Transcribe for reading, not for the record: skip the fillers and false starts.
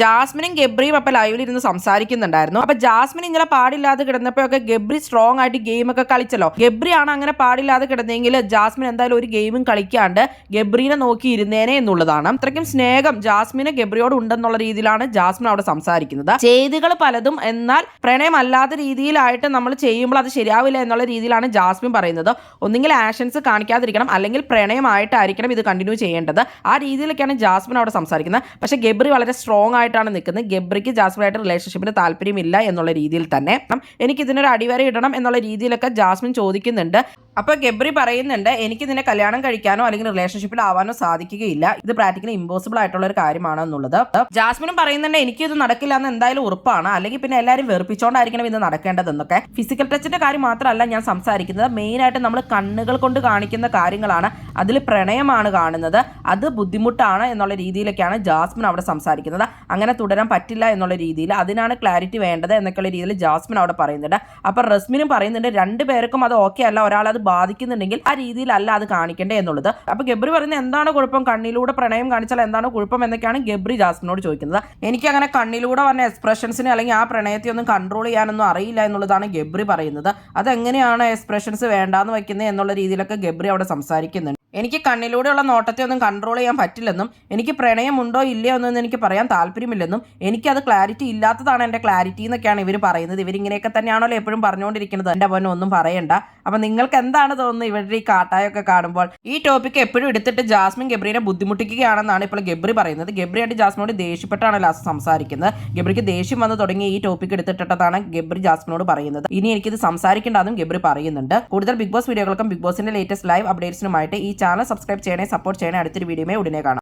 ജാസ്മിനും ഗബ്രിയും അപ്പോൾ ലൈവിലിരുന്ന് സംസാരിക്കുന്നുണ്ടായിരുന്നു. അപ്പൊ ജാസ്മിൻ ഇങ്ങനെ പാടില്ലാതെ കിടന്നപ്പോഴൊക്കെ ഗബ്രി സ്ട്രോങ് ആയിട്ട് ഗെയിമൊക്കെ കളിച്ചല്ലോ. ഗബ്രിയാണ് അങ്ങനെ പാടില്ലാതെ കിടന്നെങ്കിൽ ജാസ്മിൻ എന്തായാലും ഒരു ഗെയിമും കളിക്കാണ്ട് ഗബ്രീനെ നോക്കി ഇരുന്നേനെ എന്നുള്ളതാണ്. അത്രയ്ക്കും സ്നേഹം ജാസ്മിന് ഗബ്രിയോട് ഉണ്ടെന്നുള്ള രീതിയിലാണ് ജാസ്മിൻ അവിടെ സംസാരിക്കുന്നത്. ചെയ്തികൾ പലതും, എന്നാൽ പ്രണയമല്ലാത്ത രീതിയിലായിട്ട് നമ്മൾ ചെയ്യുമ്പോൾ അത് ശരിയാവില്ല എന്നുള്ള രീതിയിലാണ് ജാസ്മിൻ പറയുന്നത്. ഒന്നുകിൽ ആക്ഷൻസ് കാണിക്കാതിരിക്കണം, അല്ലെങ്കിൽ പ്രണയമായിട്ടായിരിക്കണം ഇത് കണ്ടിന്യൂ ചെയ്യേണ്ടത്. ആ രീതിയിലൊക്കെയാണ് ജാസ്മിൻ അവിടെ സംസാരിക്കുന്നത്. പക്ഷേ ഗബ്രി വളരെ സ്ട്രോങ് ആയിട്ടാണ് നിൽക്കുന്നത്. ഗബ്രിക്ക് ജാസ്മിനായിട്ട് റിലേഷൻഷിപ്പിന് താല്പര്യമില്ല എന്നുള്ള രീതിയിൽ തന്നെ എനിക്ക് ഇതിനൊരു അടിവര ഇടണം എന്നുള്ള രീതിയിലൊക്കെ ജാസ്മിൻ ചോദിക്കുന്നുണ്ട്. അപ്പോൾ ഗബ്രി പറയുന്നുണ്ട്, എനിക്ക് ഇതിനെ കല്യാണം കഴിക്കാനോ അല്ലെങ്കിൽ റിലേഷൻഷിപ്പിൽ ആവാനോ സാധിക്കുകയില്ല, ഇത് പ്രാക്ടിക്കലി ഇമ്പോസിബിൾ ആയിട്ടുള്ള ഒരു കാര്യമാണ് എന്നുള്ളത്. ജാസ്മിനും പറയുന്നുണ്ട്, എനിക്കിത് നടക്കില്ല എന്ന് എന്തായാലും ഉറപ്പാണ്, അല്ലെങ്കിൽ പിന്നെ എല്ലാവരും വെറുപ്പിച്ചോണ്ടായിരിക്കണം ഇത് നടക്കേണ്ടതെന്നൊക്കെ. ഫിസിക്കൽ ടച്ചിന്റെ കാര്യം മാത്രമല്ല ഞാൻ സംസാരിക്കുന്നത്, മെയിൻ ആയിട്ട് നമ്മൾ കണ്ണുകൾ കൊണ്ട് കാണിക്കുന്ന കാര്യങ്ങളാണ്. അതിൽ പ്രണയമാണ് കാണുന്നത്, അത് ബുദ്ധിമുട്ടാണ് എന്നുള്ള രീതിയിലൊക്കെയാണ് ജാസ്മിൻ അവിടെ സംസാരിക്കുന്നത്. അങ്ങനെ തുടരാൻ പറ്റില്ല എന്നുള്ള രീതിയിൽ, അതിനാണ് ക്ലാരിറ്റി വേണ്ടത് എന്നൊക്കെയുള്ള രീതിയിൽ ജാസ്മിൻ അവിടെ പറയുന്നുണ്ട്. അപ്പോൾ റസ്മിനും പറയുന്നുണ്ട്, രണ്ടുപേർക്കും അത് ഓക്കെ അല്ല, ഒരാൾ അത് ബാധിക്കുന്നുണ്ടെങ്കിൽ ആ രീതിയിലല്ല അത് കാണിക്കേണ്ടേ എന്നുള്ളത്. അപ്പോൾ ഗബ്രി പറയുന്നത്, എന്താണ് കുഴപ്പം, കണ്ണിലൂടെ പ്രണയം കാണിച്ചാൽ എന്താണ് കുഴപ്പം എന്നൊക്കെയാണ് ഗബ്രി ജാസ്മിനോട് ചോദിക്കുന്നത്. എനിക്ക് അങ്ങനെ കണ്ണിലൂടെ വന്ന എക്സ്പ്രഷൻസിനെ അല്ലെങ്കിൽ ആ പ്രണയത്തെ ഒന്നും കൺട്രോൾ ചെയ്യാനൊന്നും അറിയില്ല എന്നുള്ളതാണ് ഗബ്രി പറയുന്നത്. അതെങ്ങനെയാണ് എക്സ്പ്രഷൻസ് വേണ്ടാന്ന് വയ്ക്കുന്നത് എന്നുള്ള രീതിയിലൊക്കെ ഗബ്രി അവിടെ സംസാരിക്കുന്നുണ്ട്. എനിക്ക് കണ്ണിലൂടെയുള്ള നോട്ടത്തെ ഒന്നും കൺട്രോൾ ചെയ്യാൻ പറ്റില്ലെന്നും എനിക്ക് പ്രണയമുണ്ടോ ഇല്ലയോ എന്നൊന്നും എനിക്ക് പറയാൻ താല്പര്യമില്ലെന്നും എനിക്കത് ക്ലാരിറ്റി ഇല്ലാത്തതാണ് എൻ്റെ ക്ലാരിറ്റി എന്നൊക്കെയാണ് ഇവർ പറയുന്നത്. ഇവരിങ്ങനെയൊക്കെ തന്നെയാണല്ലോ എപ്പോഴും പറഞ്ഞുകൊണ്ടിരിക്കുന്നത്. എൻ്റെ പൊന്നെ ഒന്നും പറയണ്ട. അപ്പം നിങ്ങൾക്ക് എന്താണ് തോന്നുന്നത് ഇവരുടെ ഈ കാട്ടായൊക്കെ കാണുമ്പോൾ? ഈ ടോപ്പിക്ക് എപ്പോഴും എടുത്തിട്ട് ജാസ്മിൻ ഗബ്രീനെ ബുദ്ധിമുട്ടിക്കുകയാണെന്നാണ് ഇപ്പോൾ ഗബ്രി പറയുന്നത്. ഗബ്രിയായിട്ട് ജാസ്മിനോട് ദേഷ്യപ്പെട്ടാണ് ലാസ്റ്റ് സംസാരിക്കുന്നത്. ഗബ്രിക്ക് ദേഷ്യം വന്ന് തുടങ്ങിയ ഈ ടോപ്പിക്ക് എടുത്തിട്ടാണ് ഗബ്രി ജാസ്മിനോട് പറയുന്നത്. ഇനി എനിക്കിത് സംസാരിക്കേണ്ടതെന്നും ഗബ്രി പറയുന്നുണ്ട്. കൂടുതൽ ബിഗ് ബോസ് വീഡിയോകൾക്കും ബിഗ് ബോസിന്റെ ലേറ്റസ്റ്റ് ലൈവ് അപ്ഡേറ്റ്സിനുമായിട്ട് ഈ ചാനൽ സബ്സ്ക്രൈബ് ചെയ്യണേ, സപ്പോർട്ട് ചെയ്യണേ. അടുത്തൊരു വീഡിയോയുമായി ഉടനെ കാണാം.